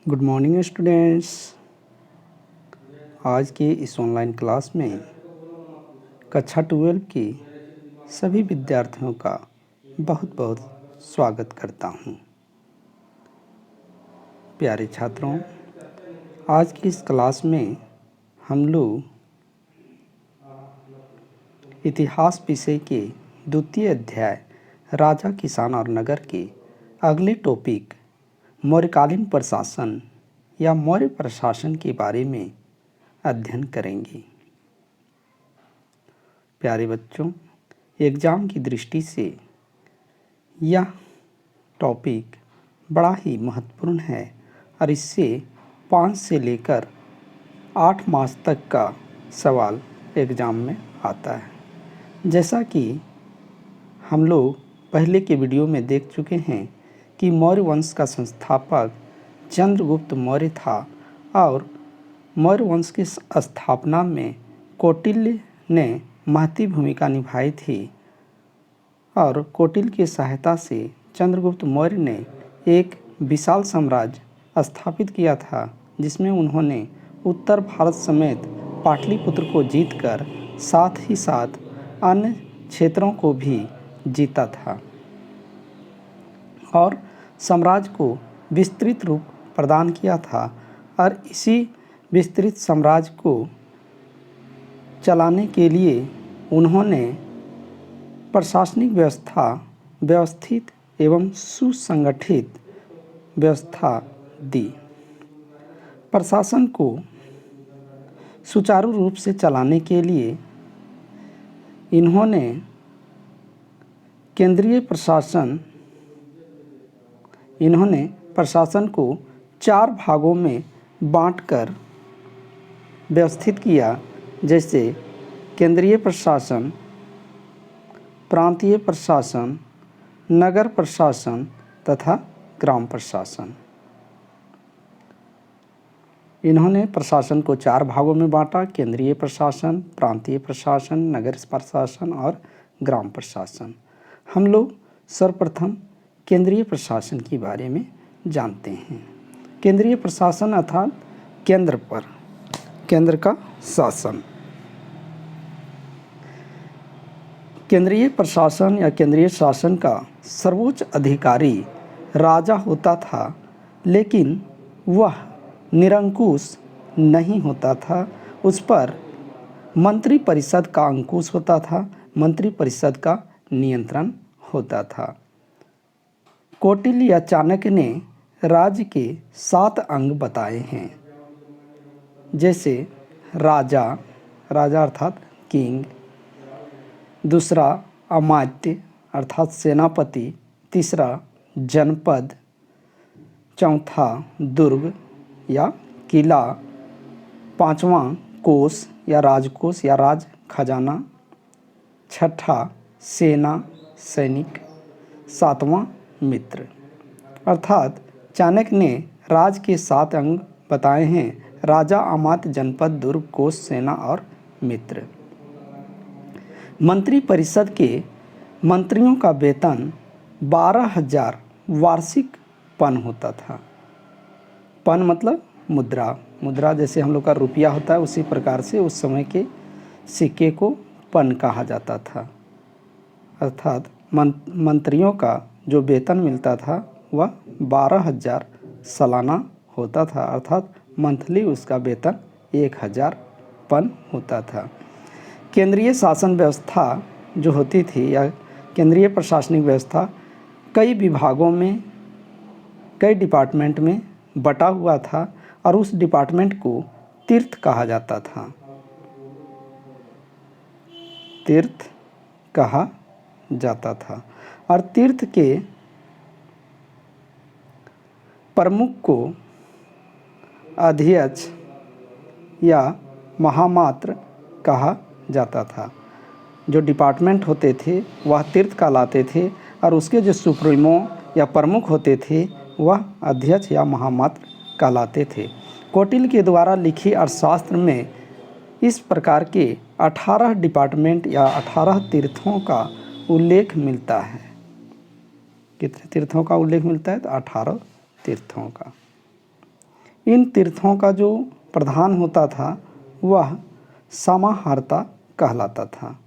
Good morning students. आज के इस ऑनलाइन क्लास में कक्षा 12 की सभी विद्यार्थियों का बहुत बहुत स्वागत करता हूं। प्यारे छात्रों, आज की इस क्लास में हम लोग इतिहास विषय के द्वितीय अध्याय राजा, किसान और नगर के अगले टॉपिक मौर्यकालीन प्रशासन या मौर्य प्रशासन के बारे में अध्ययन करेंगे। प्यारे बच्चों, एग्ज़ाम की दृष्टि से यह टॉपिक बड़ा ही महत्वपूर्ण है और इससे 5 से लेकर 8 मार्क्स तक का सवाल एग्ज़ाम में आता है। जैसा कि हम लोग पहले के वीडियो में देख चुके हैं कि मौर्य वंश का संस्थापक चंद्रगुप्त मौर्य था और मौर्य वंश की स्थापना में कौटिल्य ने महती भूमिका निभाई थी और कौटिल्य की सहायता से चंद्रगुप्त मौर्य ने एक विशाल साम्राज्य स्थापित किया था, जिसमें उन्होंने उत्तर भारत समेत पाटलिपुत्र को जीतकर साथ ही साथ अन्य क्षेत्रों को भी जीता था और साम्राज्य को विस्तृत रूप प्रदान किया था। और इसी विस्तृत साम्राज्य को चलाने के लिए उन्होंने प्रशासनिक व्यवस्था व्यवस्थित एवं सुसंगठित व्यवस्था दी। प्रशासन को सुचारू रूप से चलाने के लिए इन्होंने प्रशासन को 4 भागों में बांटकर व्यवस्थित किया, जैसे केंद्रीय प्रशासन, प्रांतीय प्रशासन, नगर प्रशासन तथा ग्राम प्रशासन। इन्होंने प्रशासन को 4 भागों में बांटा: केंद्रीय प्रशासन, प्रांतीय प्रशासन, नगर प्रशासन और ग्राम प्रशासन। हम लोग सर्वप्रथम केंद्रीय प्रशासन के बारे में जानते हैं। केंद्रीय प्रशासन अर्थात केंद्र का शासन। केंद्रीय प्रशासन या केंद्रीय शासन का सर्वोच्च अधिकारी राजा होता था, लेकिन वह निरंकुश नहीं होता था। उस पर मंत्री परिषद का अंकुश होता था, मंत्री परिषद का नियंत्रण होता था। कौटिल्य या चाणक्य ने राज्य के 7 अंग बताए हैं, जैसे राजा अर्थात किंग, दूसरा अमात्य अर्थात सेनापति, तीसरा जनपद, चौथा दुर्ग या किला, 5वां कोष या राजकोष या राज खजाना, छठा सेना सैनिक, 7वां मित्र। अर्थात चाणक्य ने राज्य के 7 अंग बताए हैं: राजा, अमात्य, जनपद, दुर्ग, कोष, सेना और मित्र। मंत्री परिषद के मंत्रियों का वेतन 12,000 वार्षिक पन होता था। पन मतलब मुद्रा जैसे हम लोग का रुपया होता है, उसी प्रकार से उस समय के सिक्के को पन कहा जाता था। अर्थात मंत्रियों का जो वेतन मिलता था वह 12,000 सालाना होता था, अर्थात मंथली उसका वेतन 1,000 पन होता था। केंद्रीय शासन व्यवस्था जो होती थी या केंद्रीय प्रशासनिक व्यवस्था कई विभागों में, कई डिपार्टमेंट में बटा हुआ था और उस डिपार्टमेंट को तीर्थ कहा जाता था। तीर्थ कहा जाता था और तीर्थ के प्रमुख को अध्यक्ष या महामात्र कहा जाता था। जो डिपार्टमेंट होते थे वह तीर्थ कहलाते थे और उसके जो सुप्रीमो या प्रमुख होते थे वह अध्यक्ष या महामात्र कहलाते थे। कौटिल्य के द्वारा लिखी अर्थशास्त्र में इस प्रकार के 18 डिपार्टमेंट या 18 तीर्थों का उल्लेख मिलता है। कितने तीर्थों का उल्लेख मिलता है? तो 18 तीर्थों का। इन तीर्थों का जो प्रधान होता था वह समाहर्ता कहलाता था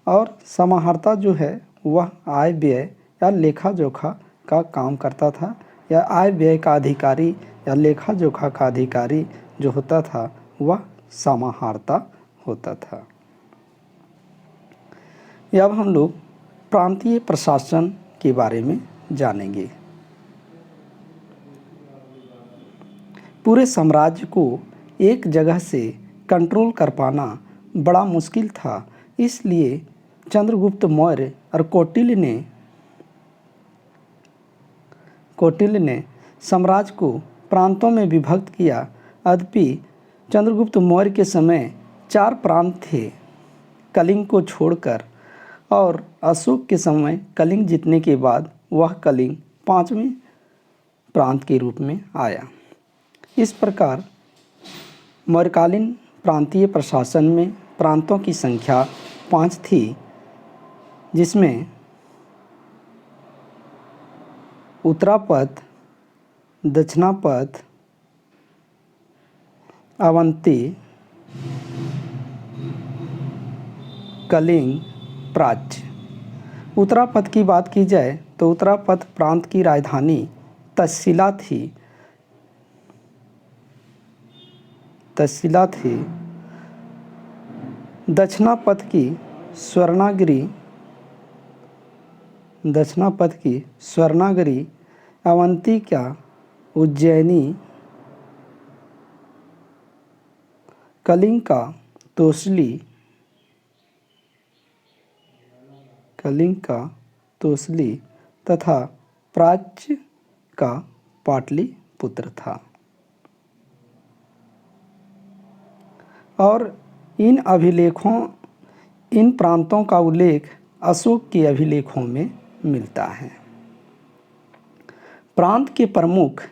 और समाहर्ता जो है वह आय व्यय या लेखा जोखा का काम करता था या आय व्यय का अधिकारी या लेखा जोखा का अधिकारी जो होता था वह समाहर्ता होता था। अब हम लोग प्रांतीय प्रशासन के बारे में जानेंगे। पूरे साम्राज्य को एक जगह से कंट्रोल कर पाना बड़ा मुश्किल था, इसलिए चंद्रगुप्त मौर्य और कौटिल्य ने साम्राज्य को प्रांतों में विभक्त किया। यद्यपि चंद्रगुप्त मौर्य के समय 4 प्रांत थे कलिंग को छोड़कर, और अशोक के समय कलिंग जीतने के बाद वह कलिंग 5वें प्रांत के रूप में आया। इस प्रकार मौर्यकालीन प्रांतीय प्रशासन में प्रांतों की संख्या 5 थी, जिसमें उत्तरापथ, दक्षिणापथ, अवंती, कलिंग, प्राच्य। उत्तरापथ की बात की जाए तो उत्तरापथ प्रांत की राजधानी तक्षशिला थी। दक्षिणापथ की स्वर्णागिरी, अवंती का उज्जैनी, कलिंग का तोसली तथा प्राच्य का पाटलिपुत्र था। और इन प्रांतों का उल्लेख अशोक के अभिलेखों में मिलता है। प्रांत के प्रमुख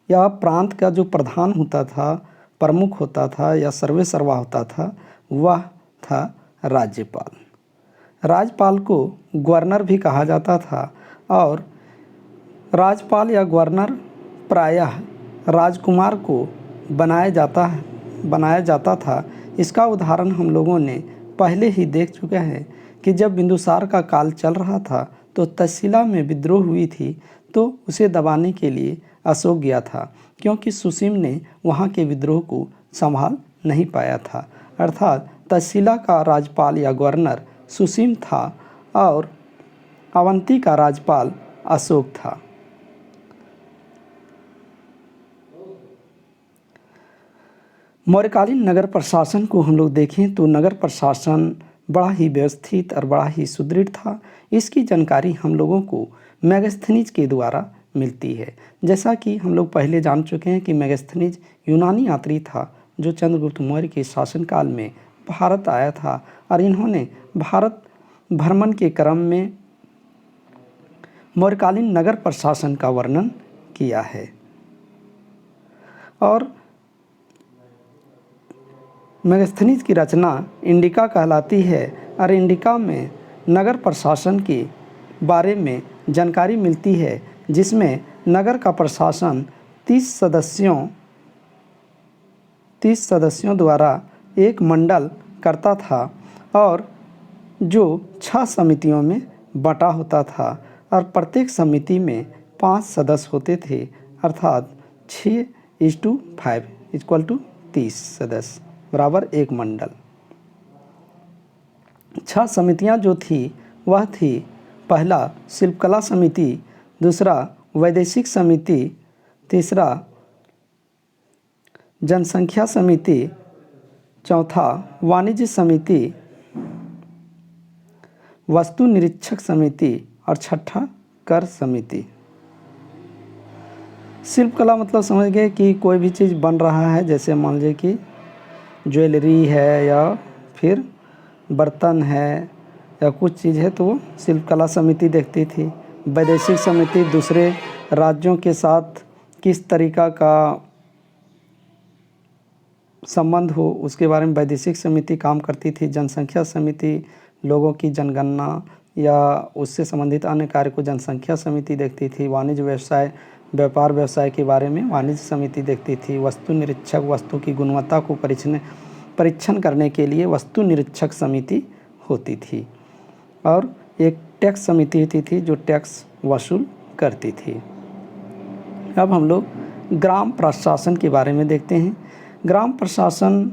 या प्रांत का जो प्रधान होता था, प्रमुख होता था या सर्वेसर्वा होता था, वह था राज्यपाल। राज्यपाल को गवर्नर भी कहा जाता था और राज्यपाल या गवर्नर प्रायः राजकुमार को बनाया जाता था। इसका उदाहरण हम लोगों ने पहले ही देख चुके हैं कि जब बिंदुसार का काल चल रहा था तो तक्षशिला में विद्रोह हुई थी, तो उसे दबाने के लिए अशोक गया था, क्योंकि सुसीम ने वहाँ के विद्रोह को संभाल नहीं पाया था। अर्थात तक्षशिला का राज्यपाल या गवर्नर सुसीम था और अवंती का राज्यपाल अशोक था। मौर्यकालीन नगर प्रशासन को हम लोग देखें तो नगर प्रशासन बड़ा ही व्यवस्थित और बड़ा ही सुदृढ़ था। इसकी जानकारी हम लोगों को मेगास्थनीज के द्वारा मिलती है। जैसा कि हम लोग पहले जान चुके हैं कि मेगास्थनीज यूनानी यात्री था जो चंद्रगुप्त मौर्य के शासनकाल में भारत आया था और इन्होंने भारत भ्रमण के क्रम में मौर्यकालीन नगर प्रशासन का वर्णन किया है। और मेगास्थनीज की रचना इंडिका कहलाती है और इंडिका में नगर प्रशासन के बारे में जानकारी मिलती है, जिसमें नगर का प्रशासन 30 सदस्यों द्वारा एक मंडल करता था और जो 6 समितियों में बटा होता था और प्रत्येक समिति में 5 सदस्य होते थे, अर्थात 6:5 = 30 सदस्य बराबर एक मंडल। 6 समितियां जो थी वह थी, पहला शिल्पकला समिति, दूसरा वैदेशिक समिति, तीसरा जनसंख्या समिति, चौथा वाणिज्य समिति, वस्तु निरीक्षक समिति और छठा कर समिति। शिल्पकला मतलब समझ गए कि कोई भी चीज़ बन रहा है, जैसे मान लीजिए कि ज्वेलरी है या फिर बर्तन है या कुछ चीज़ है, तो वो शिल्पकला समिति देखती थी। वैदेशिक समिति दूसरे राज्यों के साथ किस तरीका का संबंध हो उसके बारे में वैदेशिक समिति काम करती थी। जनसंख्या समिति लोगों की जनगणना या उससे संबंधित अन्य कार्य को जनसंख्या समिति देखती थी। वाणिज्य व्यवसाय व्यापार व्यवसाय के बारे में वाणिज्य समिति देखती थी। वस्तु निरीक्षक वस्तु की गुणवत्ता को परीक्षण करने के लिए वस्तु निरीक्षक समिति होती थी। और एक टैक्स समिति होती थी जो टैक्स वसूल करती थी। अब हम लोग ग्राम प्रशासन के बारे में देखते हैं। ग्राम प्रशासन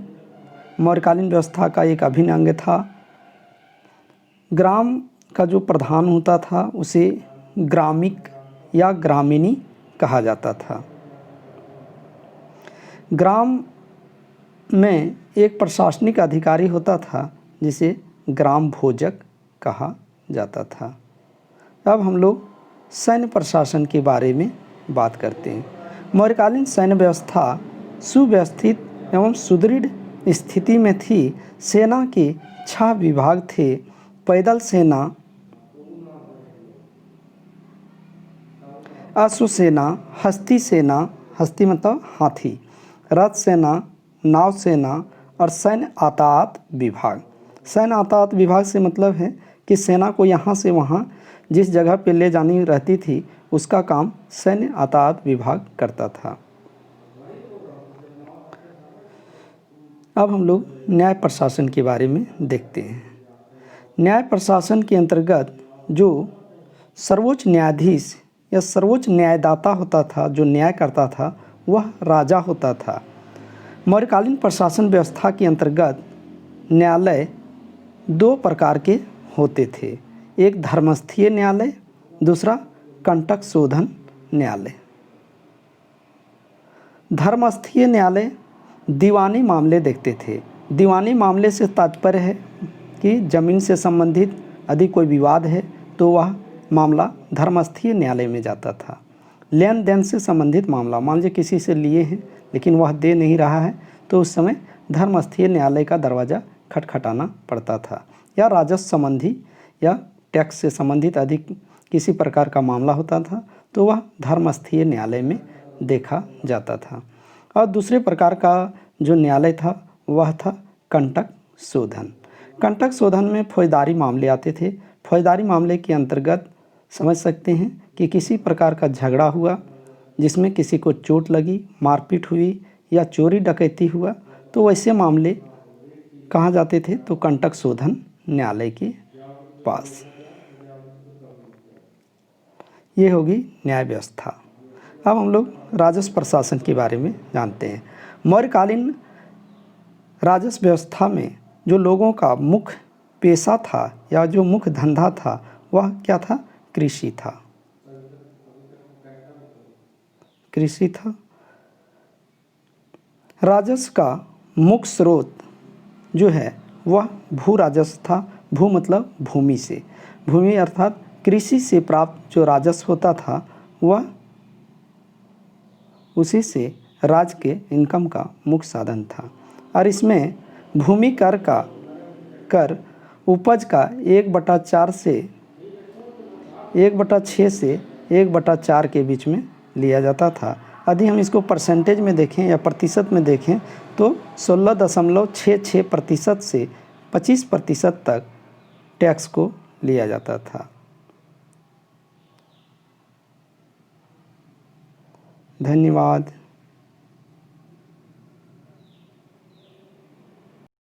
मौर्यकालीन व्यवस्था का एक अभिन्न अंग था। ग्राम का जो प्रधान होता था उसे ग्रामिक या ग्रामीणी कहा जाता था। ग्राम में एक प्रशासनिक अधिकारी होता था जिसे ग्राम भोजक कहा जाता था। अब हम लोग सैन्य प्रशासन के बारे में बात करते हैं। मौर्यकालीन सैन्य व्यवस्था सुव्यवस्थित एवं सुदृढ़ स्थिति में थी। सेना के 6 विभाग थे। पैदल सेना, अश्वसेना, हस्ती सेना, हस्ती मतलब हाथी, रथ सेना, नाव सेना और सैन्य यातायात विभाग। सैन्य यातायात विभाग से मतलब है कि सेना को यहाँ से वहाँ जिस जगह पे ले जानी रहती थी उसका काम सैन्य यातायात विभाग करता था। अब हम लोग न्याय प्रशासन के बारे में देखते हैं। न्याय प्रशासन के अंतर्गत जो सर्वोच्च न्यायाधीश या सर्वोच्च न्यायदाता होता था, जो न्याय करता था, वह राजा होता था। मौर्यकालीन प्रशासन व्यवस्था के अंतर्गत न्यायालय 2 प्रकार के होते थे। एक धर्मस्थीय न्यायालय, दूसरा कंटक शोधन न्यायालय। धर्मस्थीय न्यायालय दीवानी मामले देखते थे। दीवानी मामले से तात्पर्य है कि ज़मीन से संबंधित यदि कोई विवाद है तो वह मामला धर्मस्थीय न्यायालय में जाता था। लेन देन से संबंधित मामला, मान लीजिए किसी से लिए हैं लेकिन वह दे नहीं रहा है तो उस समय धर्मस्थीय न्यायालय का दरवाज़ा खटखटाना पड़ता था। या राजस्व संबंधी या टैक्स से संबंधित अधिक किसी प्रकार का मामला होता था तो वह धर्मस्थीय न्यायालय में देखा जाता था। और दूसरे प्रकार का जो न्यायालय था वह था कंटक शोधन। कंटक शोधन में फौजदारी मामले आते थे। फौजदारी मामले के अंतर्गत समझ सकते हैं कि किसी प्रकार का झगड़ा हुआ जिसमें किसी को चोट लगी, मारपीट हुई या चोरी डकैती हुआ तो वैसे मामले कहाँ जाते थे तो कंटक शोधन न्यायालय के पास। ये होगी न्याय व्यवस्था। अब हम लोग राजस्व प्रशासन के बारे में जानते हैं। मौर्यकालीन राजस्व व्यवस्था में जो लोगों का मुख्य पेशा था या जो मुख्य धंधा था वह क्या था? कृषि था। कृषि था। राजस्व का मुख्य स्रोत जो है वह भू राजस्व था। भू मतलब भूमि से, भूमि अर्थात कृषि से प्राप्त जो राजस्व होता था वह उसी से राज्य के इनकम का मुख्य साधन था। और इसमें भूमि कर का कर उपज का 1/4 से 1/6 से 1/4 के बीच में लिया जाता था। यदि हम इसको परसेंटेज में देखें या प्रतिशत में देखें तो 16.66% से 25% तक टैक्स को लिया जाता था। धन्यवाद।